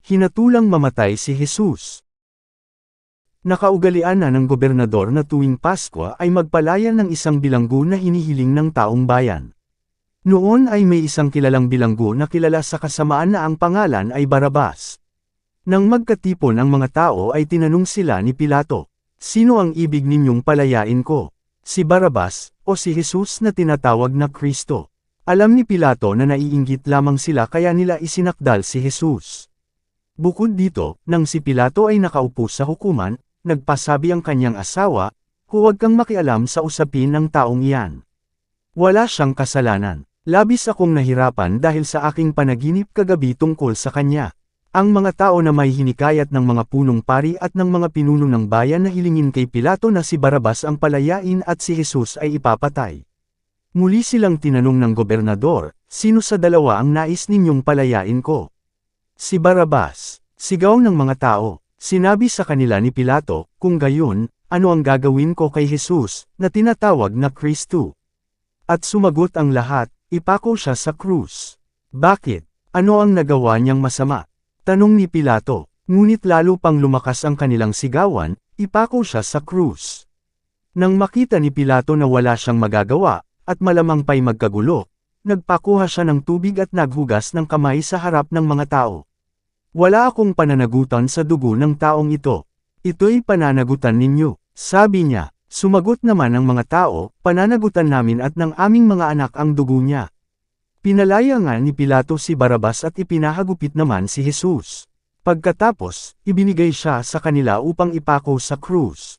hinatulang mamatay si Jesus. Nakaugalian na ng gobernador na tuwing Pasko ay magpalaya ng isang bilanggo na hinihiling ng taong bayan. Noon ay may isang kilalang bilanggo na kilala sa kasamaan na ang pangalan ay Barabas. Nang magkatipon ang mga tao ay tinanong sila ni Pilato, "Sino ang ibig ninyong palayain ko? Si Barabas, o si Jesus na tinatawag na Kristo?" Alam ni Pilato na naiinggit lamang sila kaya nila isinakdal si Jesus. Bukod dito, nang si Pilato ay nakaupo sa hukuman, nagpasabi ang kanyang asawa, "Huwag kang makialam sa usapin ng taong iyan. Wala siyang kasalanan. Labis akong nahirapan dahil sa aking panaginip kagabi tungkol sa kanya." Ang mga tao na may hinikayat ng mga punong pari at ng mga pinuno ng bayan na hilingin kay Pilato na si Barabas ang palayain at si Jesus ay ipapatay. Muli silang tinanong ng gobernador, "Sino sa dalawa ang nais ninyong palayain ko?" "Si Barabas," sigaw ng mga tao. Sinabi sa kanila ni Pilato, "Kung gayon, ano ang gagawin ko kay Jesus, na tinatawag na Kristo?" At sumagot ang lahat, "Ipako siya sa krus." "Bakit? Ano ang nagawa niyang masama?" tanong ni Pilato. Ngunit lalo pang lumakas ang kanilang sigawan, "Ipako siya sa krus." Nang makita ni Pilato na wala siyang magagawa, at malamang pa'y magkagulo, nagpakuha siya ng tubig at naghugas ng kamay sa harap ng mga tao. "Wala akong pananagutan sa dugo ng taong ito. Ito'y pananagutan ninyo," sabi niya. Sumagot naman ang mga tao, "Pananagutan namin at ng aming mga anak ang dugo niya." Pinalaya nga ni Pilato si Barabas at ipinahagupit naman si Jesus. Pagkatapos, ibinigay siya sa kanila upang ipako sa krus.